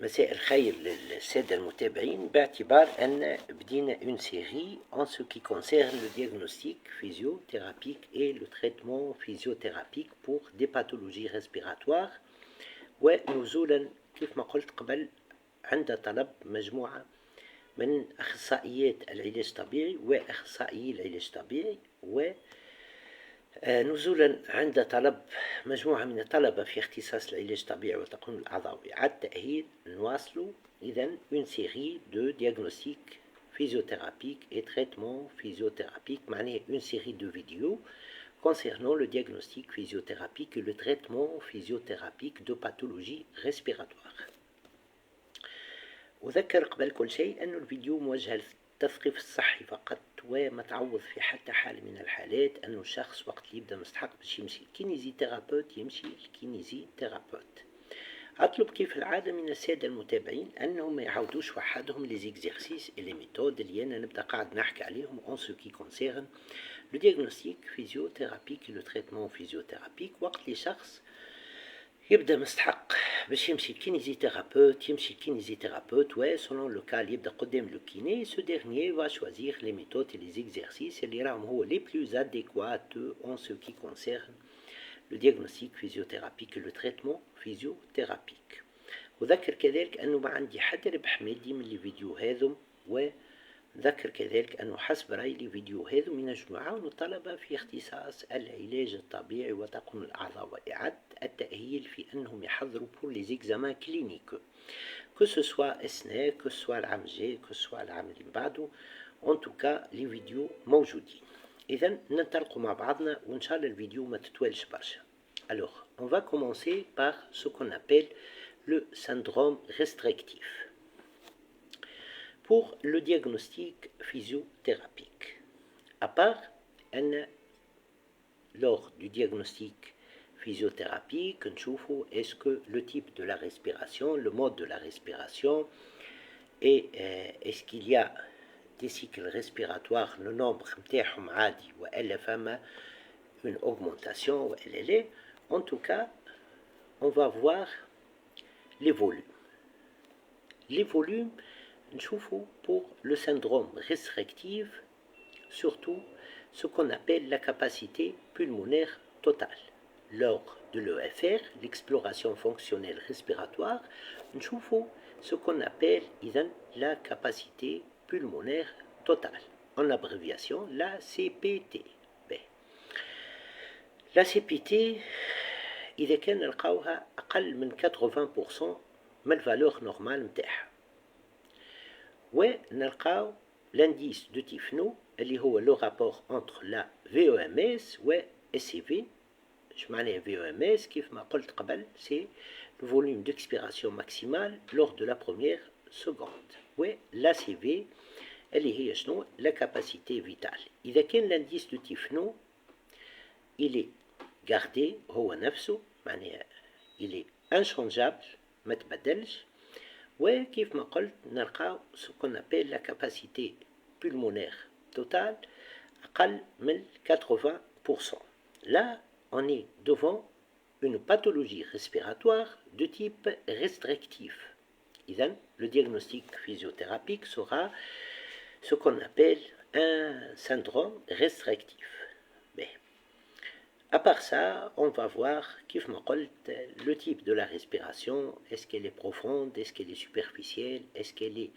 مساء الخير للسادة المتابعين. باعتبار أن بدينا une série en ce qui concerne le diagnostic physiothérapique et le traitement physiothérapique pour des pathologies respiratoires، ونزولا كيف ما قلت قبل عند طلب مجموعة من أخصائيات العلاج الطبيعي وأخصائيي العلاج الطبيعي، ونزولا عند طلب مجموعة من الطلبة في اختصاص العلاج الطبيعي وتقنين الأعضاء وإعادة التأهيل، نواصل إذن une série de diagnostics physiothérapiques et traitements physiothérapiques، معناها une série de vidéos concernant le diagnostic physiothérapique et le traitement physiothérapique de pathologies respiratoires. أذكر قبل كل شيء أن الفيديو موجه للتثقيف الصحي فقط، وما تعوض في حتى حال من الحالات أنه الشخص وقت اللي يبدأ مستحق باش يمشي كينيزي تيرابوت يمشي الكينيزي تيرابوت. أطلب كيف العادة من السادة المتابعين أنهم ما يعودوش وحدهم لي زيكزيرسيس لي ميثود اللي أنا نبدأ قاعد نحكي عليهم en ce qui concerne le diagnostic physiothérapique et le traitement physiothérapique. وقت اللي شخص يبدأ مستحق باش يمشي كينيزيثيرابوت يمشي كينيزيثيرابوت، و selon le cas اللي يبدأ قدام لو كيني ce dernier va choisir les méthodes et les exercices اللي راهم هو les plus adéquats en ce qui concerne le diagnostic physiothérapique et le traitement physiothérapique. وذكر كذلك أنه ما عندي حتى ربح مادي من الفيديو هذم، وذكر كذلك أنه حسب رأي الفيديو هذم ينجموا يعاونوا الطلبة في اختصاص العلاج الطبيعي وتقنين الأعضاء وإعادة التأهيل في أنهم يحضروا pour les examens cliniques que ce soit السنة que ce soit العام الجاي que ce soit العام اللي بعده. en tout cas les فيديو موجودين، إذن ننطلقوا مع بعضنا وإن شاء الله الفيديو ما تتوالش برشا. Alors on va commencer par ce qu'on appelle le syndrome restrictif. Pour le diagnostic physiothérapique, à part lors du diagnostic physiothérapique, est-ce que le type de la respiration, le mode de la respiration, et est-ce qu'il y a des cycles respiratoires, le nombre متاعهم عادي وإلا فما une augmentation وإلا لا. En tout cas, on va voir les volumes. Les volumes, pour le syndrome restrictif, surtout ce qu'on appelle la capacité pulmonaire totale. Lors de l'EFR, l'exploration fonctionnelle respiratoire, ce qu'on appelle la capacité pulmonaire totale. En abréviation, la CPT. La CPT, إذا كان نلقاوها أقل من 80% من الفالور نورمال متاعها، ونلقاو l'indice de Tifno اللي هو le rapport entre la VOMS و SCV. اش معناه VOMS؟ كيف ما قلت قبل c'est le volume d'expiration maximale lors de la première seconde، و l'ACV اللي هي شنو؟ la capacité vitale. إذا كان l'indice de Tifno il est gardé هو نفسه، معناها il est inchangeable ما تبدلش، وكيف ما قلت نلقاو ce qu'on appelle la capacité pulmonaire totale أقل من 80%. Là, on est devant une pathologie respiratoire de type restrictif. إذن le diagnostic physiothérapique sera ce qu'on appelle un syndrome restrictif. À part ça, on va voir كيف ما قلت le type de la respiration. Est-ce qu'elle est profonde? Est-ce qu'elle est superficielle? Est-ce qu'elle est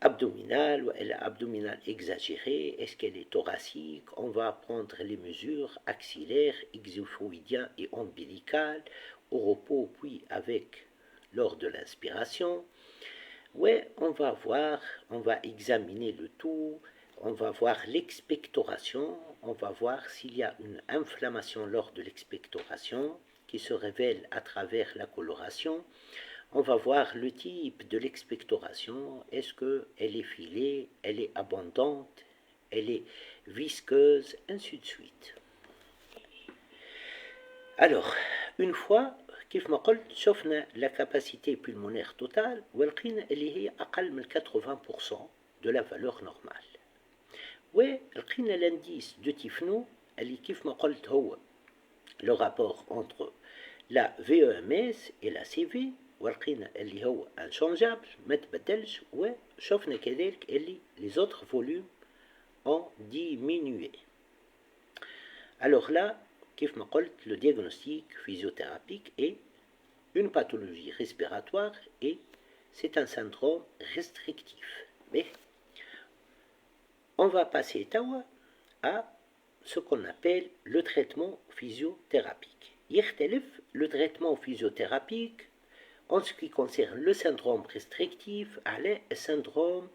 abdominale ou elle est abdominale exagérée? Est-ce qu'elle est thoracique? On va prendre les mesures axillaires, exophoïdiens et ombilicales au repos puis avec lors de l'inspiration. Ouais, on va examiner le tout. On va voir l'expectoration, on va voir s'il y a une inflammation lors de l'expectoration qui se révèle à travers la coloration. On va voir le type de l'expectoration, est-ce qu'elle est filée, elle est abondante, elle est visqueuse, ainsi de suite. Alors, une fois كيف ما قلت شفنا la capacité pulmonaire totale ولقينا اللي هي أقل من 80% de la valeur normale، ولقينا l'indice de Tifno اللي كيف ما قلت هو le rapport entre la VEMS et la CV ولقينا اللي هو انشونجابل ما تبدلش، وشفنا كذلك اللي les autres volumes ont diminué. Alors là, كيف ما قلت, le diagnostic physiothérapique est une pathologie respiratoire et c'est un syndrome restrictif. Mais on va passer à ce qu'on appelle le traitement physiothérapique. يختلف le traitement physiothérapique en ce qui concerne le syndrome restrictif à le syndrome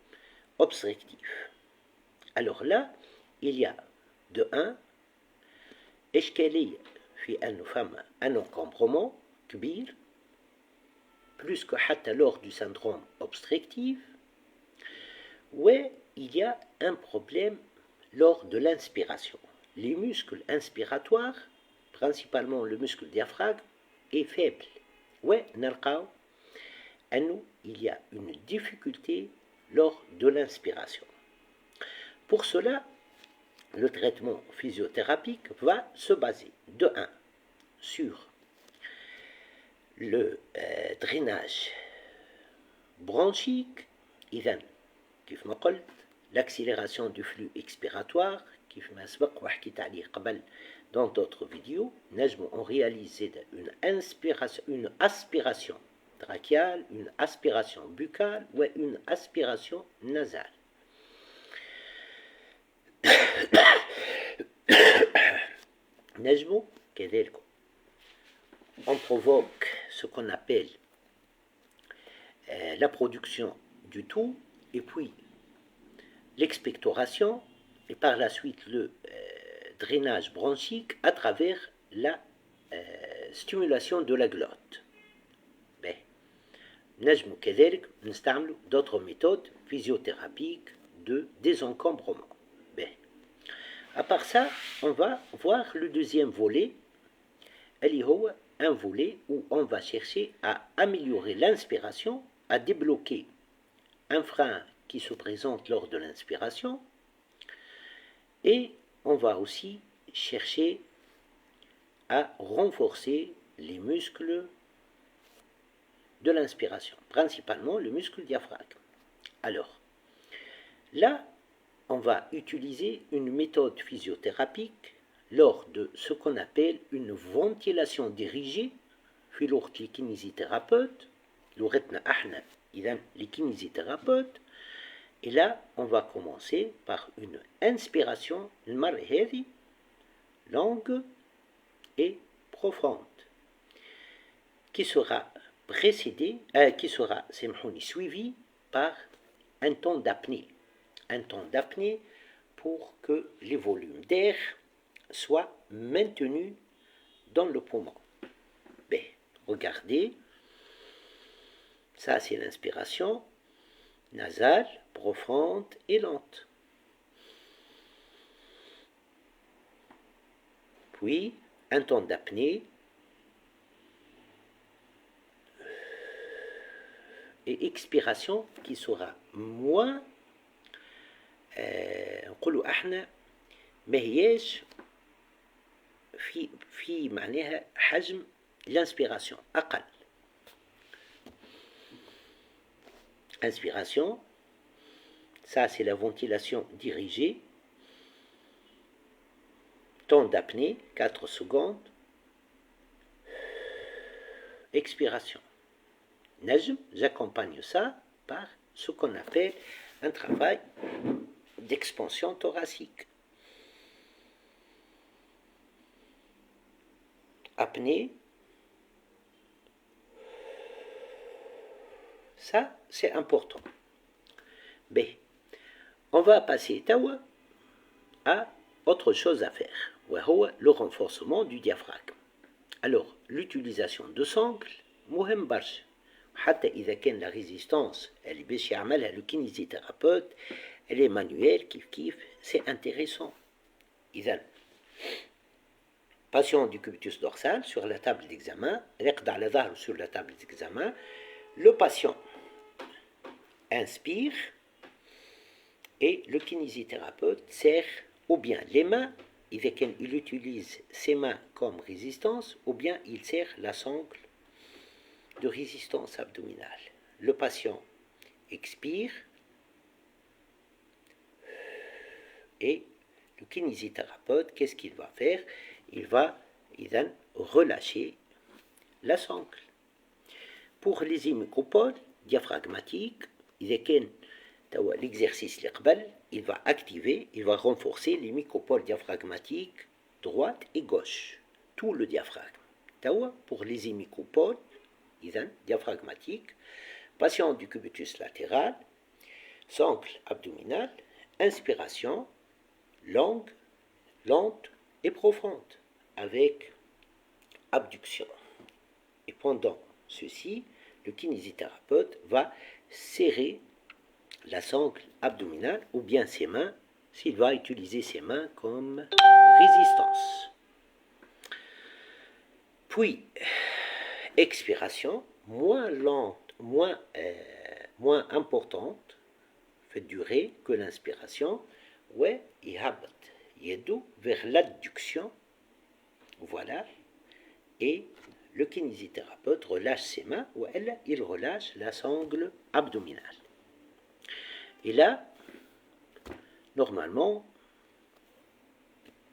obstructif. Alors là, il y a de un, إشكالية في أنه فما un encombrement كبير plus que حتى lors du syndrome obstructif, il y a un problème lors de l'inspiration. Les muscles inspiratoires, principalement le muscle diaphragme, est faible. نلقاو أنه il y a une difficulté lors de l'inspiration. Pour cela, le traitement physiothérapique va se baser de 1 sur le drainage bronchique, إذن كيف ما قلت l'accélération du flux expiratoire كيف ما سبق وحكيت عليه قبل dans d'autres vidéos. On réalise une aspiration trachéale, une aspiration buccale ou une aspiration nasale. On provoque ce qu'on appelle la production du tout, et puis l'expectoration, et par la suite le drainage bronchique à travers la stimulation de la glotte. نجم كذلك نستعمل d'autres méthodes physiothérapiques de désencombrement. À part ça, on va voir le deuxième volet, un volet où on va chercher à améliorer l'inspiration, à débloquer un frein qui se présente lors de l'inspiration, et on va aussi chercher à renforcer les muscles de l'inspiration, principalement le muscle diaphragme. Alors, là, on va utiliser une méthode physiothérapique lors de ce qu'on appelle une ventilation dirigée. في لغة الكينيزيتhérapeute, لغتنا احنا إذا les kinésithérapeutes. Et là, on va commencer par une inspiration المرة هذه longue et profonde qui sera précédée, suivie par un temps d'apnée. Un temps d'apnée pour que les volumes d'air soient maintenus dans le poumon. Regardez, ça c'est l'inspiration nasale, profonde et lente. Puis un temps d'apnée et expiration qui sera moins نقولوا احنا ما هياش في معناها حجم l'inspiration أقل. Inspiration, ça c'est la ventilation dirigée. Temps d'apnée, 4 secondes. Expiration. J'accompagne ça par ce qu'on appelle un travail d'expansion thoracique. Apnée. Ça, c'est important. On va passer à autre chose à faire. Le renforcement du diaphragme. Alors, l'utilisation de sangles, مهم برشا. حتى إذا كان la résistance اللي باش يعملها le kinésithérapeute, elle est manuelle, كيف, c'est intéressant. إذن patient du cubitus dorsal sur la table d'examen, رقد على ظهره sur la table d'examen, le patient inspire et le kinésithérapeute serre ou bien les mains, il utilise ses mains comme résistance, ou bien il serre la sangle de résistance abdominale. Le patient expire et le kinésithérapeute, qu'est-ce qu'il va faire? Il va relâcher la sangle. Pour les hémicopodes diaphragmatiques, l'exercice il va activer, il va renforcer les hémicopodes diaphragmatiques droite et gauche, tout le diaphragme. Pour les hémicopodes diaphragmatiques, patient du cubitus latéral, sangle abdominale, inspiration longue, lente et profonde, avec abduction. Et pendant ceci, le kinésithérapeute va serrer la sangle abdominale ou bien ses mains, s'il va utiliser ses mains comme résistance. Puis, expiration, moins lente, moins importante, fait durer que l'inspiration, ouais, vers l'adduction, voilà, et le kinésithérapeute relâche ses mains, ou il relâche la sangle abdominale. Et là, normalement,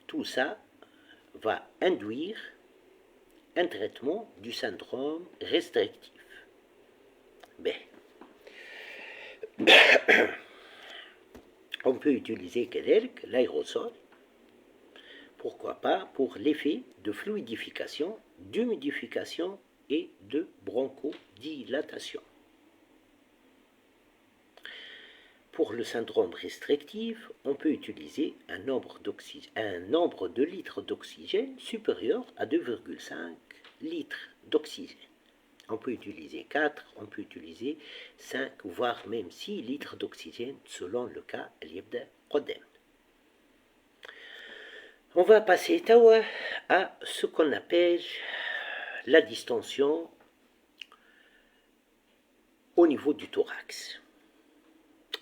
tout ça va induire un traitement du syndrome restrictif. Ben, on peut utiliser l'aérosol, pourquoi pas, pour l'effet de fluidification, d'humidification et de bronchodilatation. Pour le syndrome restrictif, on peut utiliser un nombre de litres d'oxygène supérieur à 2,5 litres d'oxygène. On peut utiliser 4, on peut utiliser 5, voire même 6 litres d'oxygène selon le cas. On va passer à ce qu'on appelle la distension au niveau du thorax.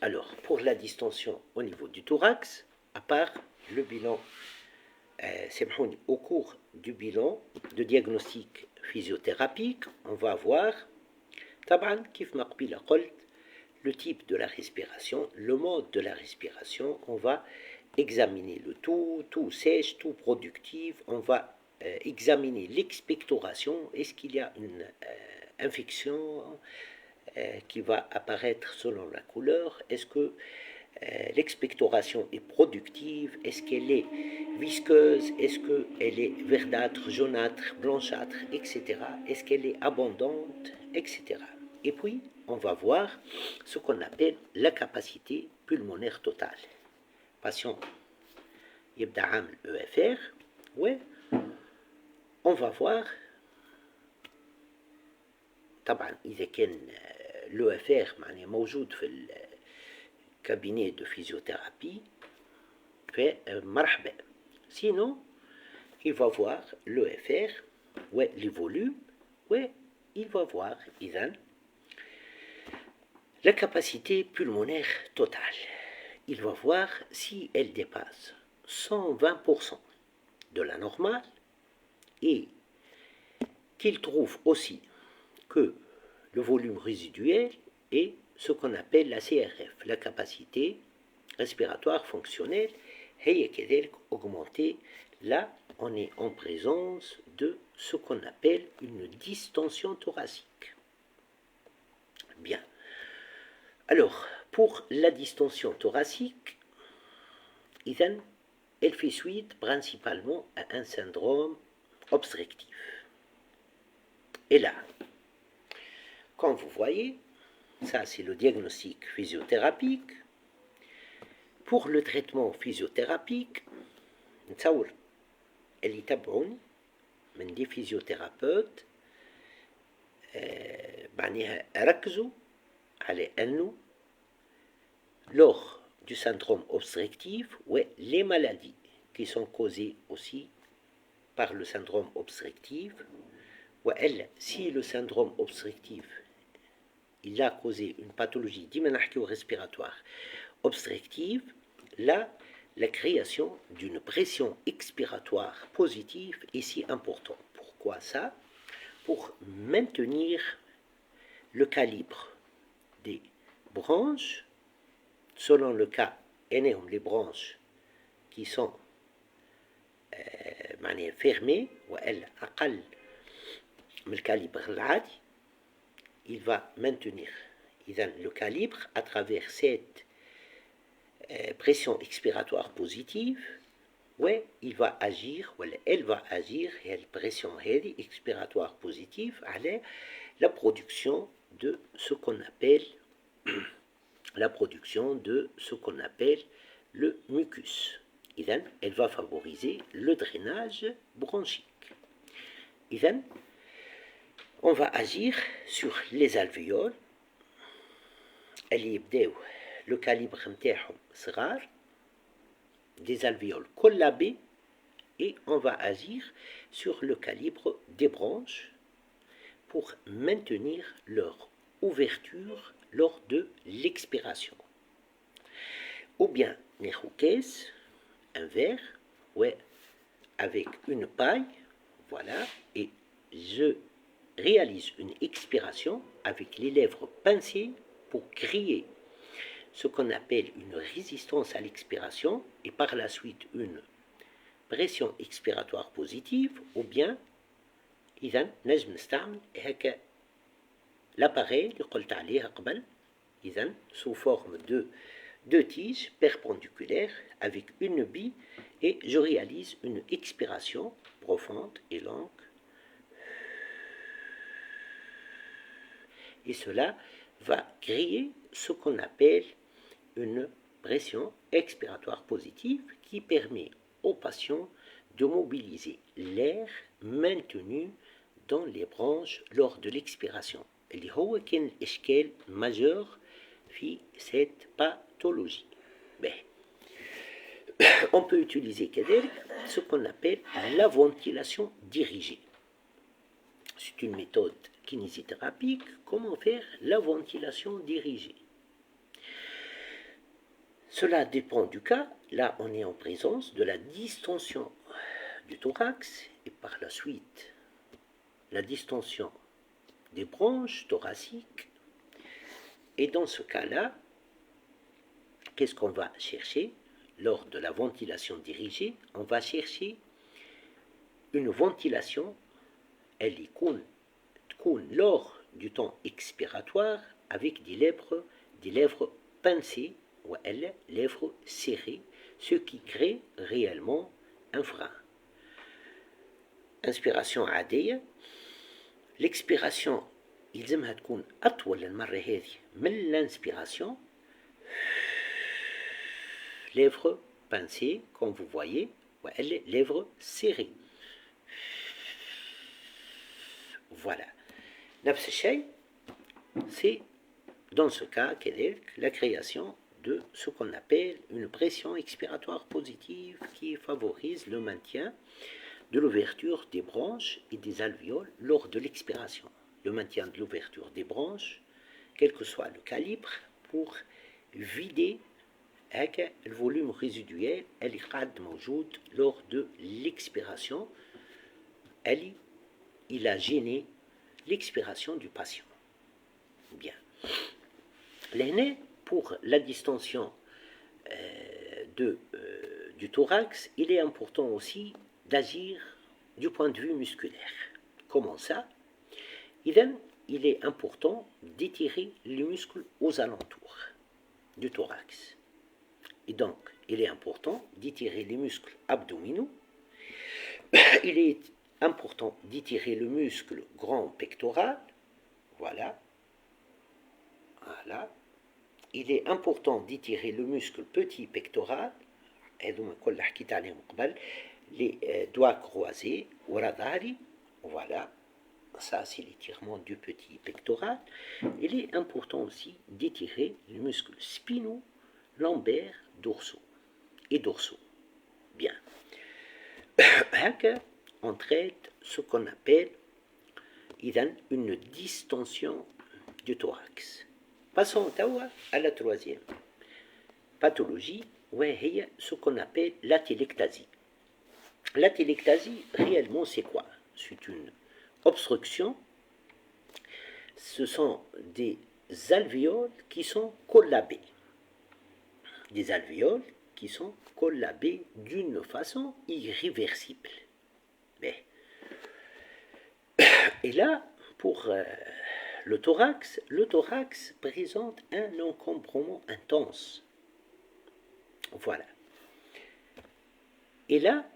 Alors, pour la distension au niveau du thorax, à part le bilan, au cours du bilan de diagnostic physiothérapique, on va voir le type de la respiration, le mode de la respiration, on va examiner le tout sèche, tout productif, on va examiner l'expectoration, est-ce qu'il y a une infection qui va apparaître selon la couleur, est-ce que l'expectoration est productive, est-ce qu'elle est visqueuse, est-ce qu'elle est verdâtre, jaunâtre, blanchâtre, etc., est-ce qu'elle est abondante, etc. Et puis, on va voir ce qu'on appelle la capacité pulmonaire totale. Patient يبدأ عامل EFR, ouais, on va voir طبعا إذا كان l'EFR معناه موجود في الكابينيه de physiothérapie, مرحبا. Sinon, il va voir l'EFR, ouais, les volumes, ouais, il va voir la capacité pulmonaire totale. Il va voir si elle dépasse 120% de la normale et qu'il trouve aussi que le volume résiduel est ce qu'on appelle la CRF, la capacité respiratoire fonctionnelle, est augmentée. Là, on est en présence de ce qu'on appelle une distension thoracique. Bien. Alors, pour la distension thoracique, elle fait suite principalement à un syndrome obstructif. Et là, comme vous voyez, ça c'est le diagnostic physiothérapique. Pour le traitement physiothérapique, نتصور اللي يتبعوني من دي physiothérapeutes معناها ركزوا على أنه lors du syndrome obstructif, ouais, les maladies qui sont causées aussi par le syndrome obstructif, ouais, si le syndrome obstructif il a causé une pathologie respiratoire obstructive, là, la création d'une pression expiratoire positive est si importante. Pourquoi ça? Pour maintenir le calibre des branches, selon le cas, les branches qui sont fermées, وإلا أقل من الكاليبر العادي, il va maintenir le calibre à travers cette pression expiratoire positive, où il va agir, ou elle va agir, et la pression expiratoire positive, à la production de ce qu'on appelle le mucus. Elle va favoriser le drainage bronchique. On va agir sur les alvéoles. Le calibre صغار, des alvéoles collabées, et on va agir sur le calibre des branches pour maintenir leur ouverture lors de l'expiration. Ou bien un verre, avec une paille, voilà, et je réalise une expiration avec les lèvres pincées pour créer ce qu'on appelle une résistance à l'expiration, et par la suite une pression expiratoire positive, ou bien نجم نستعمل هكا l'appareil اللي قلت عليها قبل, sous forme de deux tiges perpendiculaires avec une bille, et je réalise une expiration profonde et longue, et cela va créer ce qu'on appelle une pression expiratoire positive qui permet aux patients de mobiliser l'air maintenu dans les branches lors de l'expiration. اللي هو كان الإشكال majeur في cette pathologie. On peut utiliser ce qu'on appelle la ventilation dirigée. C'est une méthode kinésithérapique. Comment faire la ventilation dirigée? Cela dépend du cas. Là, on est en présence de la distension du thorax, et par la suite la distension des branches thoraciques. Et dans ce cas-là, qu'est-ce qu'on va chercher lors de la ventilation dirigée? On va chercher une ventilation, elle est lors du temps expiratoire, avec des lèvres pincées, ou les lèvres serrées, ce qui crée réellement un frein. Inspiration عادية. L'expiration يلزمها تكون أطول المرة هذه من l'inspiration. Lèvres pincées, comme vous voyez, ou les lèvres serrées. Voilà. نفس الشيء, c'est dans ce cas la création de ce qu'on appelle une pression expiratoire positive qui favorise le maintien de l'ouverture des branches et des alvéoles lors de l'expiration. Le maintien de l'ouverture des branches, quel que soit le calibre, pour vider le volume résiduel اللي قاعد موجود lors de l'expiration. Il a gêné l'expiration du patient. Bien. L'aîné, pour la distension du thorax, il est important aussi d'agir du point de vue musculaire. Comment ça? Il est important d'étirer les muscles aux alentours du thorax. Et donc, il est important d'étirer les muscles abdominaux. Il est important d'étirer le muscle grand pectoral. Voilà. Voilà. Il est important d'étirer le muscle petit pectoral. Les doigts croisés. Voilà. Ça, c'est l'étirement du petit pectoral. Il est important aussi d'étirer les muscles spinaux, lombaires, dorsaux et dorsaux. Bien. On traite ce qu'on appelle une distension du thorax. Passons à la troisième pathologie, c'est ce qu'on appelle la télectasie. La télectasie, réellement, c'est quoi? C'est une obstruction ce sont des alvéoles qui sont collabés. Des alvéoles qui sont collabés d'une façon irréversible. Mais, et là, pour le thorax présente un encombrement intense. Voilà. Et là,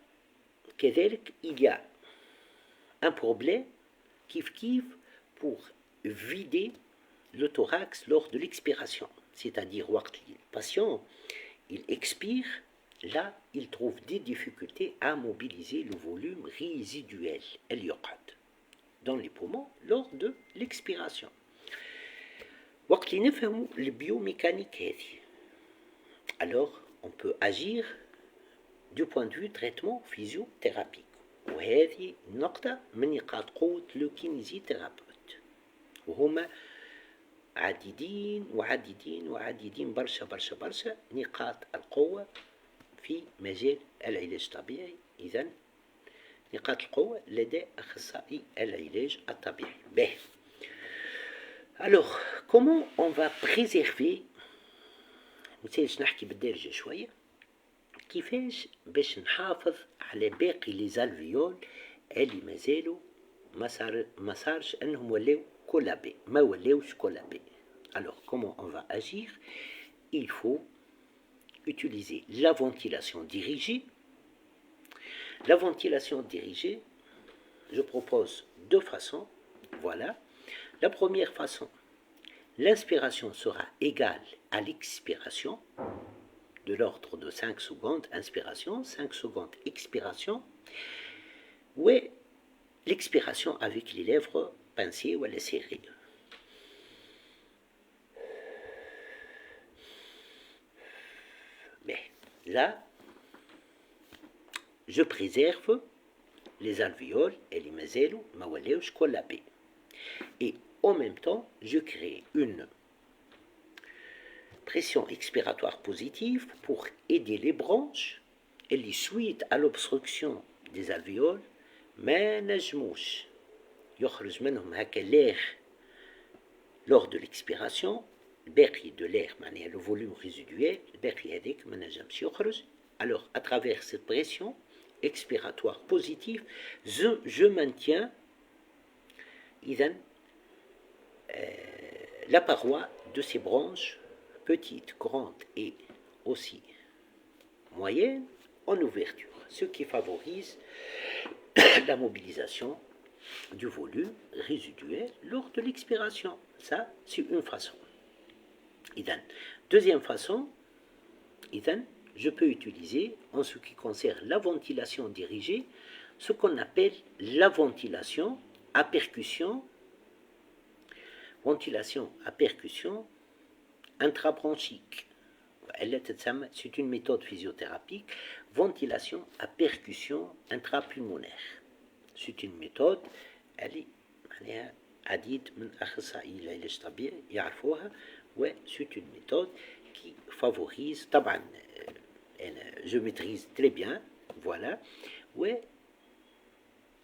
il y a un problème kif pour vider le thorax lors de l'expiration. C'est-à-dire, le patient, il expire, là, il trouve des difficultés à mobiliser le volume résiduel, dans les poumons lors de l'expiration. وقت اللي نفهموا البيوميكانيك هذه alors on peut agir du point de vue traitement physiothérapique وهذه نقطة من نقاط قوة لو كينيزيثيرابيوت وهما عديدين برشا نقاط القوة في مجال العلاج الطبيعي. إذا نقاط القوة لدى أخصائي العلاج الطبيعي. به. Alors, comment on va préserver مثالش نحكي بالدارجة شوية كيفاش باش نحافظ على باقي لي زالفيول اللي مازالوا ما صارش انهم ولاو كولابي ما ولاوش كولابي. Alors, comment on va agir? Il faut utiliser la ventilation dirigée. La ventilation dirigée, je propose deux façons. Voilà. La première façon, l'inspiration sera égale à l'expiration, de l'ordre de 5 secondes inspiration, 5 secondes expiration, ou l'expiration avec les lèvres pincées ou les serrées. Mais là, je préserve les alvéoles et les mazélos, ma walaouch collabé. Et en même temps, je crée une pression expiratoire positive pour aider les branches et les suite à l'obstruction des alvéoles ما نجموش يخرج منهم هكا l'air lors de l'expiration الباقي de l'air معناها le volume résiduel الباقي هذاك ما نجمش يخرج. Alors à travers cette pression expiratoire positive je maintiens إذن la paroi de ces branches petites, grandes et aussi moyennes en ouverture, ce qui favorise la mobilisation du volume résiduel lors de l'expiration. Ça, c'est une façon. Deuxième façon, je peux utiliser, en ce qui concerne la ventilation dirigée, ce qu'on appelle la ventilation à percussion intrabronchique. C'est une méthode physiothérapique, ventilation à percussion intrapulmonaire. C'est une méthode, elle est عديد من أخصائي العلاج الطبيعي يعرفوها c'est une méthode qui favorise طبعا je maîtrise très bien voilà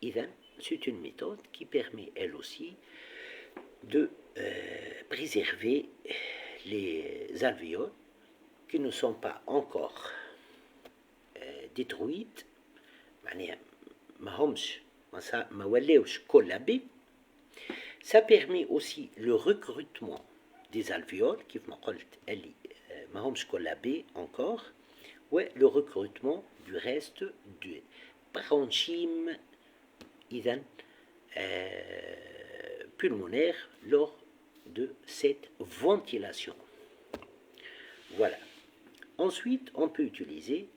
إذن c'est une méthode qui permet elle aussi de préserver les alvéoles qui ne sont pas encore détruites ما ولاوش كولابي. Ça permet aussi le recrutement des alvéoles كيف ما قلت اللي ما همش كولابي encore le recrutement du reste du parenchyme إذن pulmonaire lors de cette ventilation. Voilà. Ensuite, on peut utiliser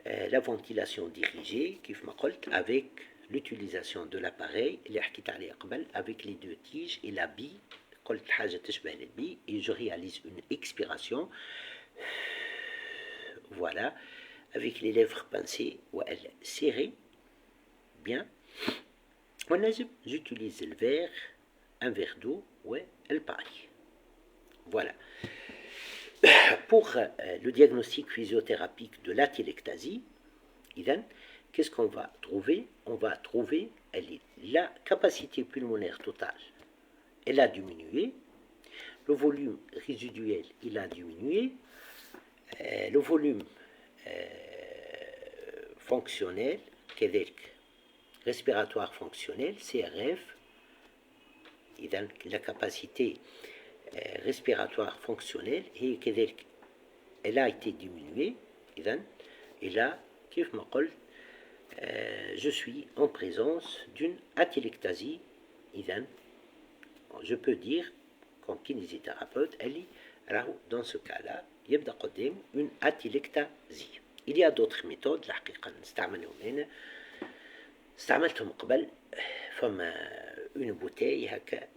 la ventilation dirigée, كيف ما قلت, avec l'utilisation de l'appareil اللي حكيت عليه قبل avec les deux tiges et la bille, قلت حاجة تشبه البي, et je réalise une expiration. Voilà, avec les lèvres pincées ou elles serrées, bien. J'utilise le verre, un verre d'eau, elle pareil. Voilà. Pour le diagnostic physiothérapique de l'atelectasie, qu'est-ce qu'on va trouver? On va trouver la capacité pulmonaire totale elle a diminué, le volume résiduel il a diminué, le volume fonctionnel كذلك respiratoire fonctionnel CRF إذا la capacité respiratoire fonctionnelle هي كذلك elle a été diminuée إذا et là كيف ما قلت je suis en présence d'une atélectasie إذا je peux dire comme kinésithérapeute اللي راهو dans ce cas-là يبدأ قدام une atélectasie. Il y a d'autres méthodes الحقيقة نستعملهم هنا استعملتهم قبل فما une bouteille هكا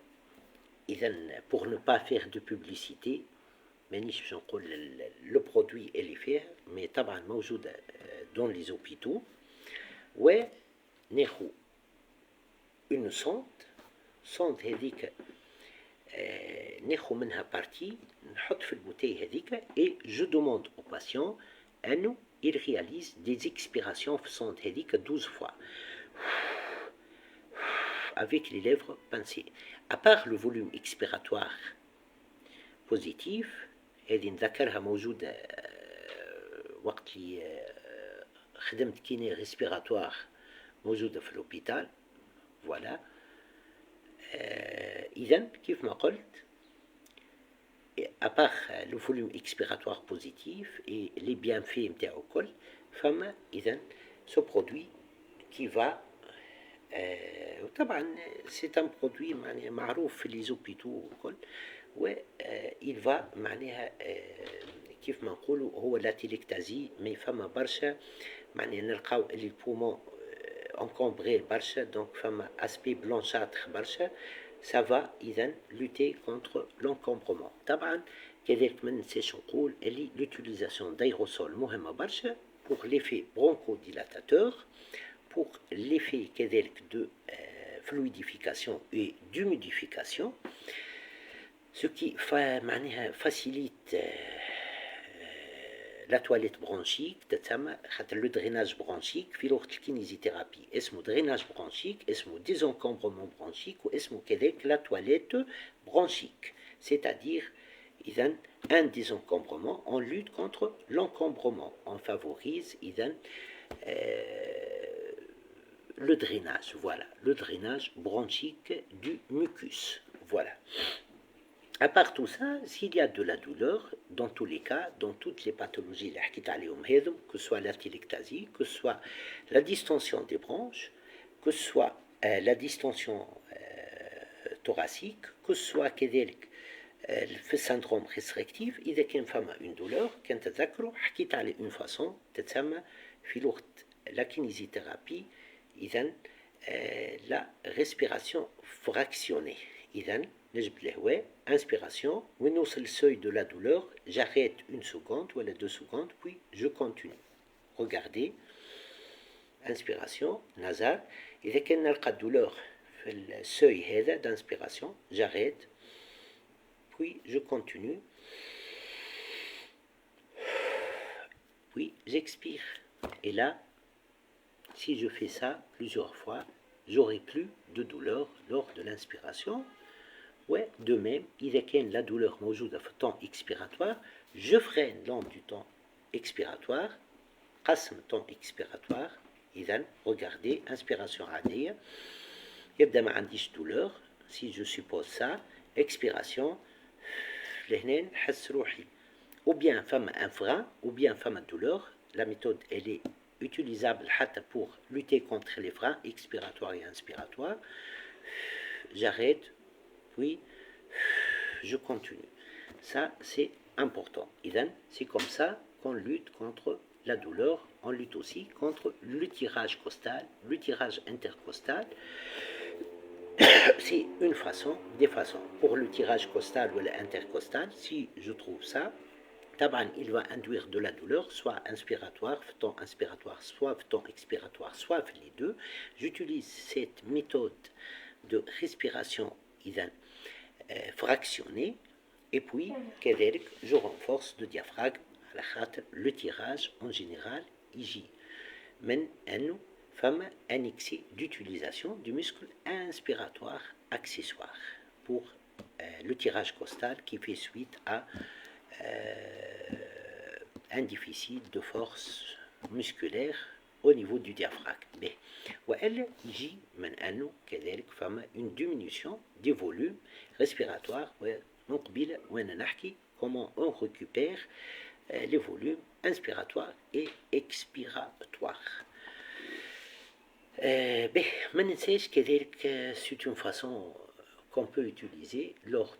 إذا pour ne pas faire de publicité مانيش باش نقول لو برودوي اللي فيه مي طبعا موجودة dans les hôpitaux وناخو une sonde هذيك ناخو منها بارتي نحط في البوتي هذيك et je demande au patient أنه il réalise des expirations في sonde هذيك 12 fois avec les lèvres pincées. À part le volume expiratoire positif هذه نذكرها موجودة وقت اللي خدمت كيني ريسبيراتوار موجودة في الهوبيتال فوالا. إذن كيف ما قلت à part le volume expiratoire positif et les bienfaits نتاعو كل فما إذن ce produit qui va طبعا c'est un produit معروف في les hôpitaux وكل و il va معناها كيف ما نقولوا هو لاتيليكتازي مي فما برشا معناها نلقاو اللي البومون انكومبري برشا دونك فما اسبي بلانشاتر برشا ça va إذن lutter contre l'encombrement. طبعا كذلك ما ننساش نقول اللي l'utilisation d'aérosol مهمة برشا pour l'effet bronchodilatateur pour l'effet كذلك de fluidification et d'humidification ce qui facilite la toilette bronchique تتسمى خاطر le drainage bronchique في لغة الكينيزيثيرابي اسمه drainage bronchique اسمه désencombrement bronchique واسمه كذلك la toilette bronchique c'est-à-dire إذن un désencombrement on lutte contre l'encombrement on favorise إذن le drainage, voilà, le drainage bronchique du mucus, voilà. À part tout ça, s'il y a de la douleur, dans tous les cas, dans toutes les pathologies, que ce soit l'artélectasie, que ce soit la distension des branches, que ce soit la distension thoracique, que ce soit le syndrome restrictif, إذا كان فما une douleur, كان تذكروا حكيت عليه une façon تتسمى في لغة la kinésithérapie إذن la respiration fractionnée إذن نجبد الهواء inspiration وين نوصل السeuil de la douleur j'arrête une seconde ou 2 secondes puis je continue regardez inspiration nasale إذا كان نلقى douleur في السeuil هذا d'inspiration j'arrête puis je continue puis j'expire et là si je fais ça plusieurs fois, j'aurai plus de douleur lors de l'inspiration. Ouais, de même, إذا كان la douleur موجودة في le temps expiratoire, je freine lors du temps expiratoire, قسم temps expiratoire. إذن regardez, inspiration عادية, يبدأ ما عنديش douleur, si je suppose ça, expiration, لهنا نحس روحي. Ou bien femme un frein, ou bien femme douleur, la méthode elle est utilisable pour lutter contre les freins expiratoires et inspiratoires. J'arrête, puis je continue. Ça, c'est important. C'est comme ça qu'on lutte contre la douleur. On lutte aussi contre le tirage costal, le tirage intercostal. C'est une façon, des façons. Pour le tirage costal ou l'intercostal, si je trouve ça, il va induire de la douleur, soit inspiratoire, temps inspiratoire, soit temps expiratoire, soit les deux. J'utilise cette méthode de respiration fractionnée et puis je renforce le diaphragme, le tirage en général, يجي من أنه un excès d'utilisation du muscle inspiratoire accessoire pour le tirage costal qui fait suite à un déficit de force musculaire au niveau du diaphragme. وإلا يجي من أنه كذلك فما une diminution des volumes respiratoires ومن قبيلة وأنا نحكي comment on récupère les volumes inspiratoires et expiratoires. ما ننساش كذلك c'est une façon qu'on peut utiliser lors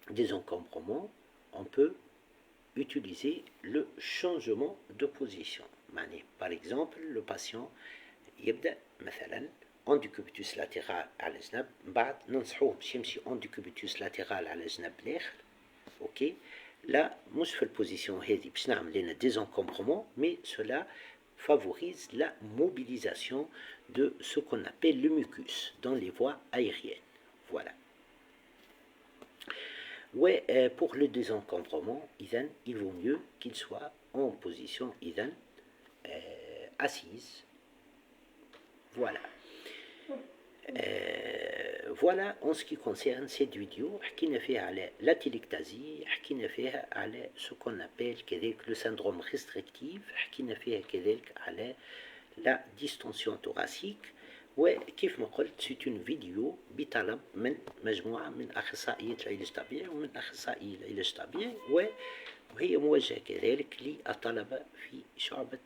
des encombrements. On peut utiliser le changement de position. Par exemple, le patient يبدأ مثلا en décubitus latéral على جنب، بعد ننصحوه باش يمشي en décubitus latéral على جنب الآخر. اوكي، لا مش في البوزيسيون هذه باش نعمل لنا désencombrement, mais cela favorise la mobilisation de ce qu'on appelle le mucus dans les voies aériennes. Voilà. Ouais, pour le désencombrement, il vaut mieux qu'il soit en position assise. Voilà. Voilà en ce qui concerne cette vidéo. حكينا فيها على la télectasie, حكينا فيها على ce qu'on appelle كذلك le syndrome restrictif, حكينا فيها كذلك على la distension thoracique. وكيف ما قلت c'est une فيديو بطلب من مجموعة من أخصائية العلاج الطبيعي ومن أخصائي العلاج الطبيعي، وهي موجهة كذلك للطلبة في شعبة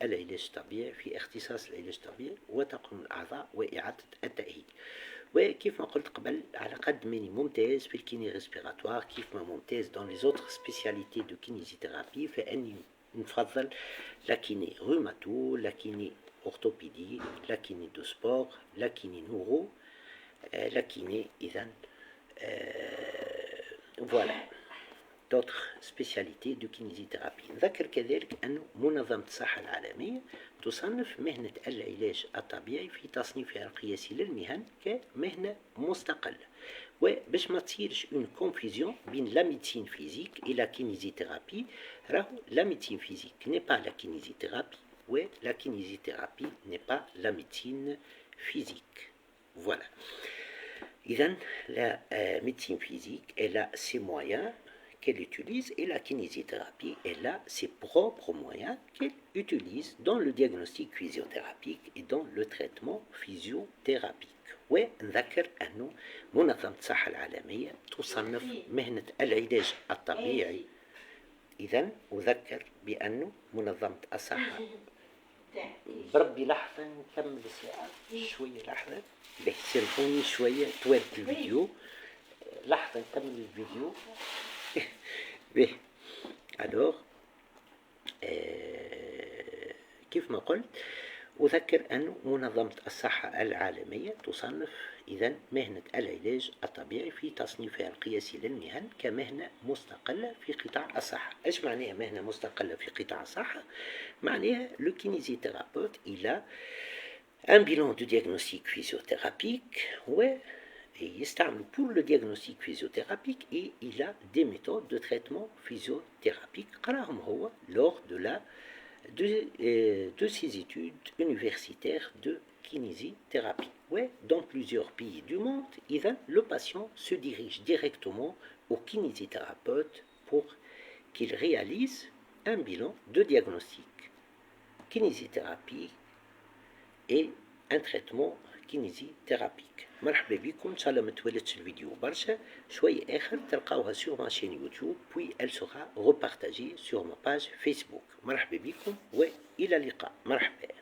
العلاج الطبيعي في اختصاص العلاج الطبيعي وتقنين الأعضاء وإعادة التأهيل. وكيف ما قلت قبل، على قد ماني ممتاز في الكيني ريسبيراتوار كيف ما ممتاز dans les autres spécialités de kinésithérapie، فأني نفضل la kiné rhumato, la kiné orthopédie, la kiné de sport, la kiné neuro, la kiné voilà d'autres spécialités de kinésithérapie. نذكر كذلك أن منظمة الصحة العالمية تصنف مهنة العلاج الطبيعي في تصنيفها القياسي للمهن كمهنة مستقلة، وباش ما تصيرش اون كونفيزيون بين لا ميديسين فيزيك et la kinésithérapie. راهو la médecine physique n'est pas la kinésithérapie و la kinésithérapie n'est pas la médecine physique. Voilà. إذن la médecine physique elle a ses moyens qu'elle utilise et la kinésithérapie elle a ses propres moyens qu'elle utilise dans le diagnostic physiothérapique et dans le traitement physiothérapique. ونذكر أنه منظمة الصحة العالمية تصنف مهنة العلاج الطبيعي. إذن أذكر بأنه منظمة الصحة بربي لحظة نكمل الساعة شوية، لحظة سيرفوني شوية توالد الفيديو، لحظة نكمل الفيديو. به alors كيف ما قلت أذكر أن منظمة الصحة العالمية تصنف إذن مهنة العلاج الطبيعي في تصنيفها القياسي للمهن كمهنة مستقلة في قطاع الصحة. إيش معناها مهنة مستقلة في قطاع الصحة؟ معناها le kinésithérapeute il a un bilan de diagnostic physiothérapique يستعمل pour le diagnostic physiothérapique et il a des méthodes de traitement physiothérapique قراهم هو lors de ses études universitaires de kinésithérapie. Dans plusieurs pays du monde, le patient se dirige directement au kinésithérapeute pour qu'il réalise un bilan de diagnostic kinésithérapie et un traitement kinésithérapique. مرحبا بكم، ان شاء الله ما تولدش الفيديو برشا، شوية اخر تلقاوها sur ma chaîne YouTube puis elle sera repartagée sur ma page Facebook. مرحبا بكم والى اللقاء. مرحبا.